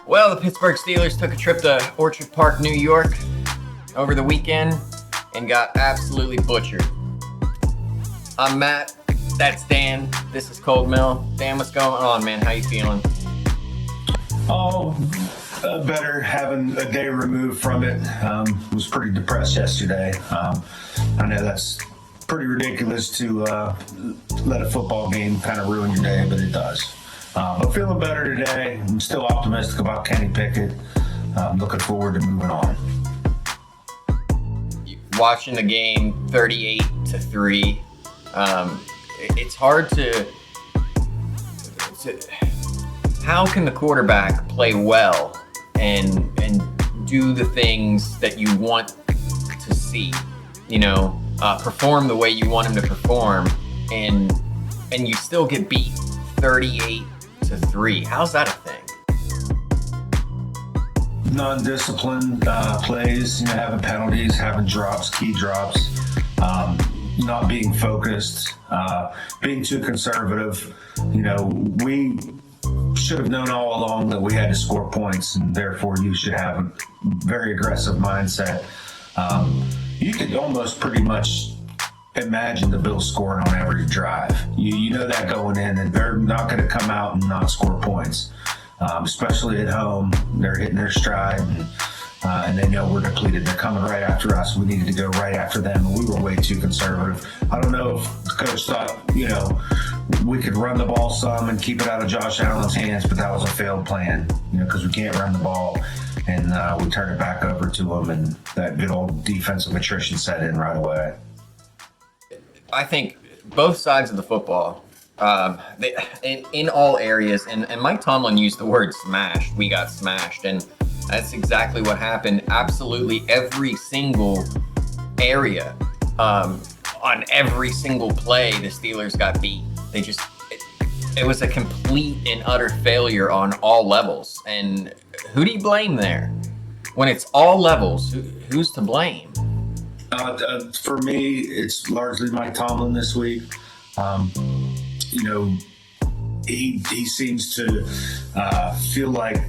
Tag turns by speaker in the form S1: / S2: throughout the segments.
S1: Well, the Pittsburgh Steelers took a trip to Orchard Park, New York over the weekend and got absolutely butchered. I'm Matt. That's Dan. This is Cold Mill. Dan, what's going on, man? How you feeling?
S2: Oh, better having a day removed from it. Was pretty depressed yesterday. I know that's pretty ridiculous to let a football game kind of ruin your day, but it does. But feeling better today. I'm still optimistic about Kenny Pickett. Looking forward to moving on.
S1: Watching the game 38-3. It's hard to. How can the quarterback play well and do the things that you want to see? Perform the way you want him to perform, and you still get beat 38-3. How's that a thing?
S2: Non-disciplined plays, having penalties, having drops, key drops, not being focused, being too conservative. We should have known all along that we had to score points, and therefore you should have a very aggressive mindset. You could almost pretty much imagine the Bills scoring on every drive. You know that going in, and they're not going to come out and not score points, especially at home. They're hitting their stride, and they know we're depleted. They're coming right after us. We needed to go right after them, and we were way too conservative. I don't know if the coach thought, we could run the ball some and keep it out of Josh Allen's hands, but that was a failed plan, because we can't run the ball. And we turned it back over to them, and that good old defensive attrition set in right away.
S1: I think both sides of the football, in all areas, and Mike Tomlin used the word smashed. We got smashed, and that's exactly what happened. Absolutely every single area, on every single play, the Steelers got beat. It was a complete and utter failure on all levels. And who do you blame there? When it's all levels, who's to blame?
S2: For me, it's largely Mike Tomlin this week. He seems to feel like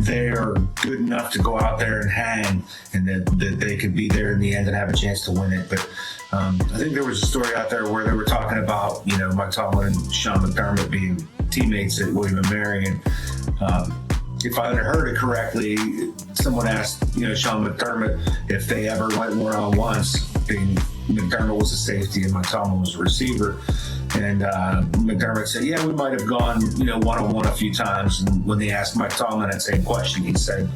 S2: they're good enough to go out there and hang, and that they could be there in the end and have a chance to win it. But I think there was a story out there where they were talking about, Mike Tomlin and Sean McDermott being teammates at William & Mary. And if I heard it correctly, someone asked, Sean McDermott if they ever went one-on-ones, being McDermott was a safety and Mike Tomlin was a receiver. And McDermott said, yeah, we might have gone, one-on-one a few times. And when they asked Mike Tomlin that same question, he said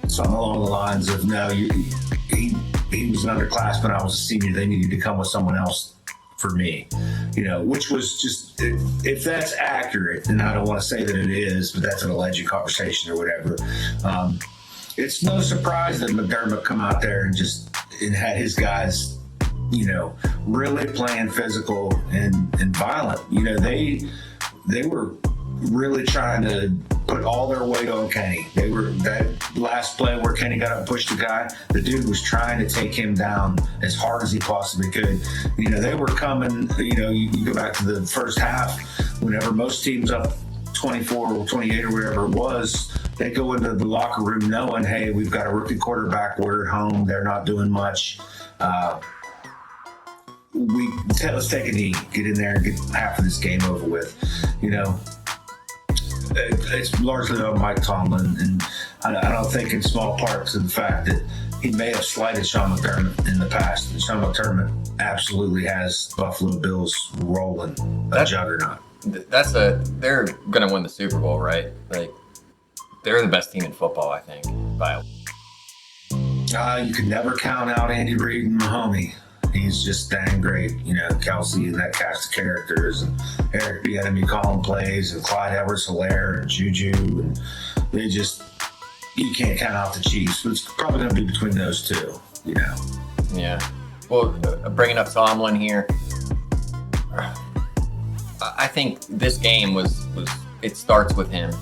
S2: something along the lines of, no, he was an underclassman, I was a senior, they needed to come with someone else for me, which was just, if that's accurate, and I don't want to say that it is, but that's an alleged conversation or whatever. It's no surprise that McDermott come out there and had his guys, really playing physical and violent. They were really trying to put all their weight on Kenny. That last play where Kenny got up and pushed the guy, the dude was trying to take him down as hard as he possibly could. They were coming, you go back to the first half, whenever most teams up 24 or 28 or whatever it was, they go into the locker room knowing, hey, we've got a rookie quarterback, we're at home, they're not doing much. Let's take a knee, get in there and get half of this game over with. It's largely on Mike Tomlin, and I don't think in small part to the fact that he may have slighted Sean McDermott in the past. And Sean McDermott absolutely has Buffalo Bills rolling, a juggernaut.
S1: They're going to win the Super Bowl, right? They're the best team in football, I think.
S2: You could never count out Andy Reid and Mahomes. He's just dang great. Kelsey and that cast of characters, and Eric Bieniemy calling plays, and Clyde Edwards-Helaire and Juju, and you can't count out the Chiefs. But it's probably going to be between those two,
S1: Yeah. Well, bringing up Tomlin here, I think this game it starts with him,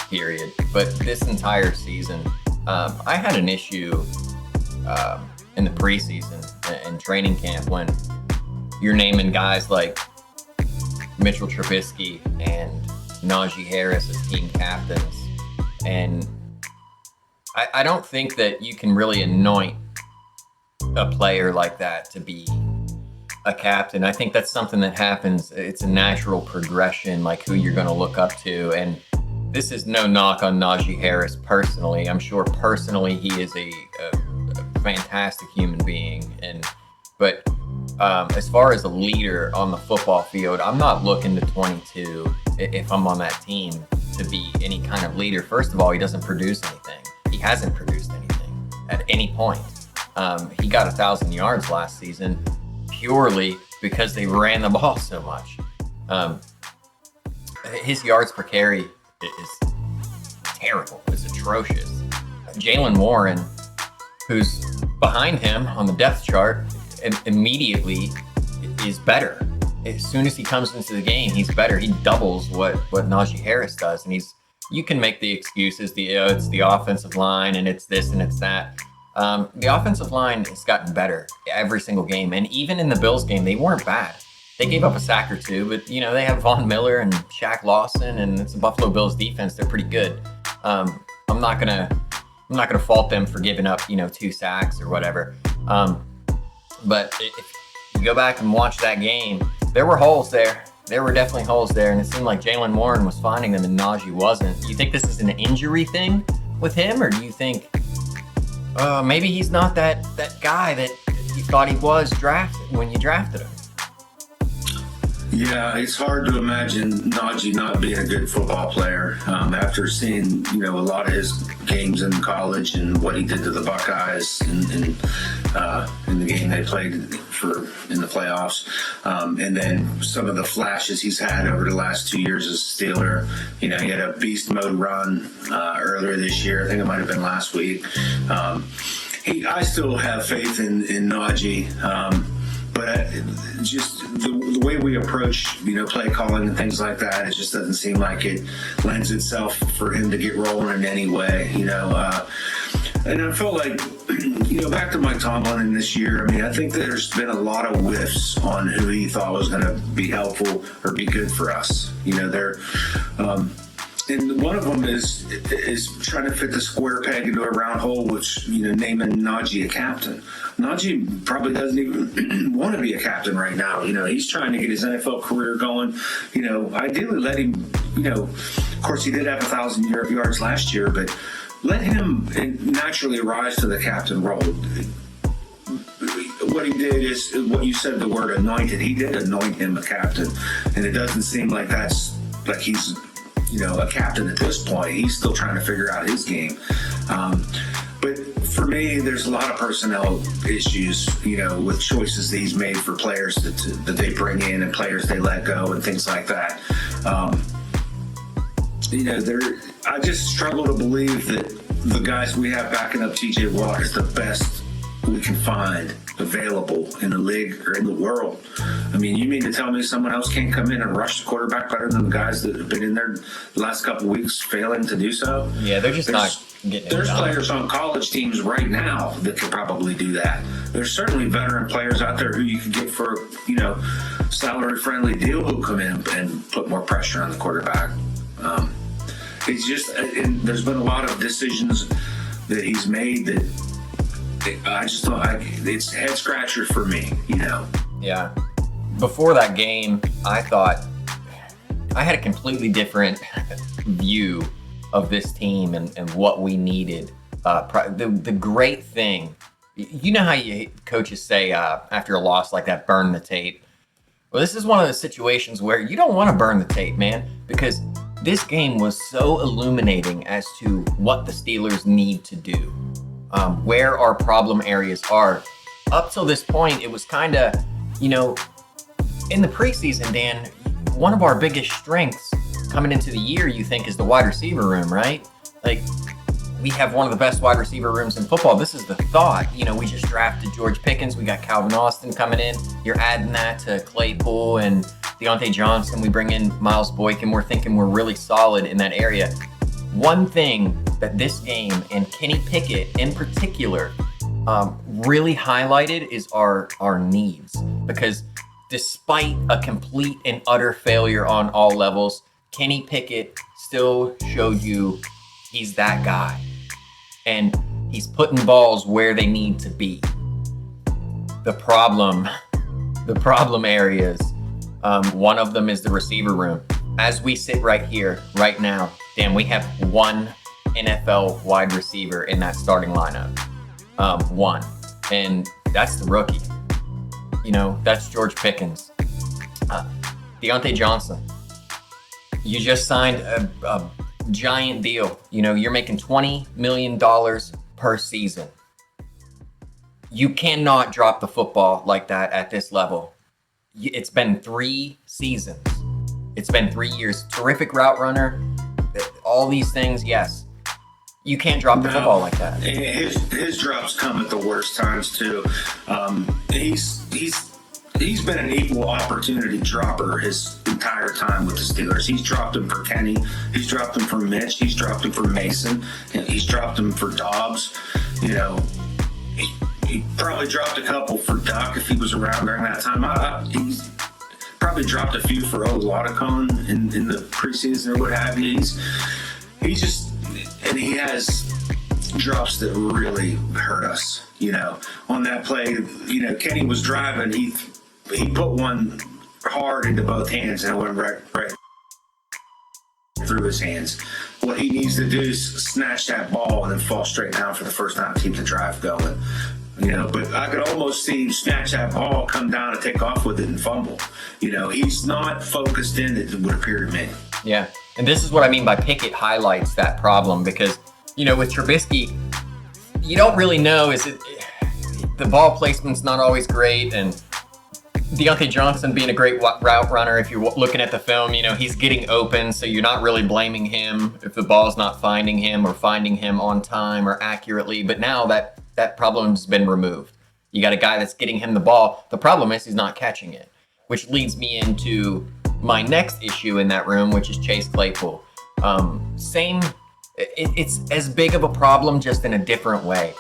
S1: period. But this entire season, I had an issue in the preseason and training camp when you're naming guys like Mitchell Trubisky and Naji Harris as team captains, And I don't think that you can really anoint a player like that to be a captain. I think that's something that happens. It's a natural progression, like who you're going to look up to. And this is no knock on Naji Harris personally. I'm sure personally he is a fantastic human being. But as far as a leader on the football field, I'm not looking to 22 if I'm on that team to be any kind of leader. First of all, he doesn't produce anything. He hasn't produced anything at any point. He got 1,000 yards last season purely because they ran the ball so much. His yards per carry is terrible. It's atrocious. Jalen Warren, who's behind him on the depth chart, immediately is better. As soon as he comes into the game, he's better. He doubles what Naji Harris does, and you can make the excuses. It's the offensive line, and it's this and it's that. The offensive line has gotten better every single game, and even in the Bills game, they weren't bad. They gave up a sack or two, but they have Von Miller and Shaq Lawson, and it's the Buffalo Bills defense. They're pretty good. I'm not gonna fault them for giving up 2 sacks or whatever. But if you go back and watch that game, there were holes there. There were definitely holes there, and it seemed like Jalen Warren was finding them and Naji wasn't. Do you think this is an injury thing with him, or do you think maybe he's not that guy that you thought he was when you drafted him?
S2: Yeah, it's hard to imagine Naji not being a good football player after seeing a lot of his games in college and what he did to the Buckeyes in the game they played in the playoffs, and then some of the flashes he's had over the last 2 years as a Steeler. He had a beast mode run earlier this year. I think it might have been last week. I still have faith in Naji. But just the way we approach, play calling and things like that, it just doesn't seem like it lends itself for him to get rolling in any way, And I felt like, back to Mike Tomlin in this year, I think there's been a lot of whiffs on who he thought was going to be helpful or be good for us. And one of them is trying to fit the square peg into a round hole, which, naming Naji a captain. Naji probably doesn't even want to be a captain right now. He's trying to get his NFL career going. Ideally let him, of course he did have 1,000 yards last year, but let him naturally rise to the captain role. What he did is what you said, the word anointed. He did anoint him a captain, and it doesn't seem like like he's a captain at this point. He's still trying to figure out his game. But for me, there's a lot of personnel issues, with choices that he's made for players that they bring in and players they let go and things like that. I just struggle to believe that the guys we have backing up TJ Watt is the best we can find available in the league or in the world. You mean to tell me someone else can't come in and rush the quarterback better than the guys that have been in there the last couple of weeks failing to do so?
S1: Yeah, they're just not getting it done.
S2: There's players on college teams right now that could probably do that. There's certainly veteran players out there who you could get for, salary-friendly deal who come in and put more pressure on the quarterback. It's just, and there's been a lot of decisions that he's made that I just thought it's head scratcher for me,
S1: Yeah. Before that game, I thought I had a completely different view of this team and what we needed. The great thing, how coaches say after a loss like that, burn the tape. Well, this is one of the situations where you don't want to burn the tape, man, because this game was so illuminating as to what the Steelers need to do. Where our problem areas are. Up till this point, it was kind of, in the preseason, Dan, one of our biggest strengths coming into the year, you think, is the wide receiver room, right? Like, we have one of the best wide receiver rooms in football. This is the thought. We just drafted George Pickens. We got Calvin Austin coming in. You're adding that to Claypool and Deontay Johnson. We bring in Miles Boykin. We're thinking we're really solid in that area. One thing that this game and Kenny Pickett in particular really highlighted is our needs, because despite a complete and utter failure on all levels, Kenny Pickett still showed you He's that guy. And he's putting balls where they need to be. The problem areas, one of them is the receiver room. As we sit right here, right now, Dan, we have one NFL wide receiver in that starting lineup. One. And that's the rookie. You know, that's George Pickens. Deontay Johnson. You just signed a giant deal. You know, you're making $20 million per season. You cannot drop the football like that at this level. It's been 3 seasons. It's been 3 years. Terrific route runner. All these things, yes. You can't drop the football like that.
S2: His drops come at the worst times too. He's been an equal opportunity dropper his entire time with the Steelers. He's dropped them for Kenny. He's dropped them for Mitch. He's dropped them for Mason. He's dropped them for Dobbs. You know, he probably dropped a couple for Duck if he was around during that time. He's probably dropped a few for Oladokun in the preseason or what have you. He has drops that really hurt us. You know, on that play, you know, Kenny was driving. He put one hard into both hands and it went right through his hands. What he needs to do is snatch that ball and then fall straight down for the first time to keep the drive going. You know, but I could almost see him snatch that ball, come down and take off with it and fumble. You know, he's not focused in, it would appear to me.
S1: Yeah, and this is what I mean by Pickett highlights that problem because, you know, with Trubisky, you don't really know, the ball placement's not always great, and Deontay Johnson being a great route runner, if you're looking at the film, you know, he's getting open, so you're not really blaming him if the ball's not finding him or finding him on time or accurately. But now that problem's been removed. You got a guy that's getting him the ball. The problem is he's not catching it, which leads me into my next issue in that room, which is Chase Claypool. It's as big of a problem, just in a different way.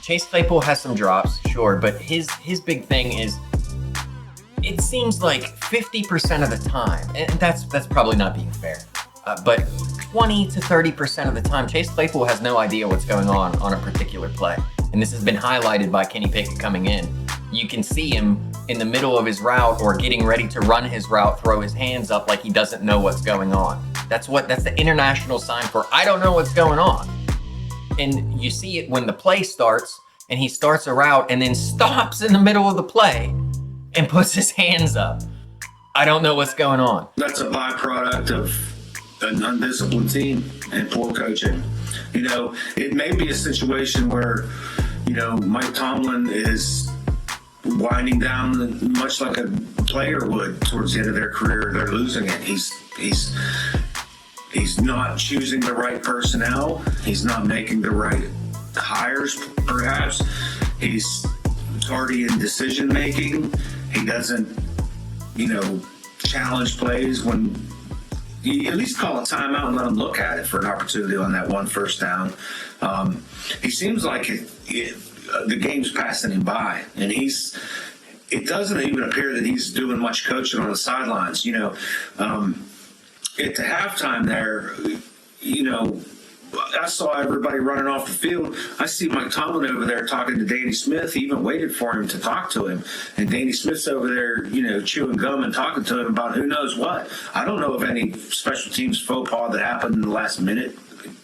S1: Chase Claypool has some drops, sure, but his big thing is, it seems like 50% of the time, and that's probably not being fair, but 20 to 30% of the time, Chase Claypool has no idea what's going on a particular play. And this has been highlighted by Kenny Pickett coming in. You can see him in the middle of his route or getting ready to run his route, throw his hands up like he doesn't know what's going on. That's the international sign for I don't know what's going on. And you see it when the play starts and he starts a route and then stops in the middle of the play and puts his hands up. I don't know what's going on.
S2: That's a byproduct of an undisciplined team and poor coaching. You know, it may be a situation where, you know, Mike Tomlin is winding down much like a player would towards the end of their career. They're losing it. He's not choosing the right personnel. He's not making the right hires, perhaps. He's tardy in decision making. He doesn't, you know, challenge plays when you at least call a timeout and let him look at it for an opportunity on that one first down. He seems like the game's passing him by, and it doesn't even appear that he's doing much coaching on the sidelines. You know, at the halftime there, you know, I saw everybody running off the field. I see Mike Tomlin over there talking to Danny Smith. He even waited for him to talk to him. And Danny Smith's over there, you know, chewing gum and talking to him about who knows what. I don't know of any special teams faux pas that happened in the last minute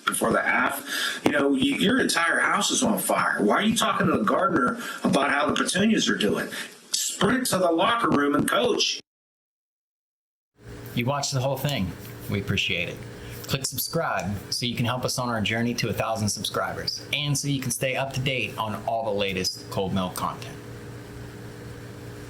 S2: before the half. You know, your entire house is on fire. Why are you talking to the gardener about how the petunias are doing? Sprint to the locker room and coach.
S3: You watched the whole thing. We appreciate it. Click subscribe so you can help us on our journey to 1,000 subscribers and so you can stay up to date on all the latest Cold Milk content.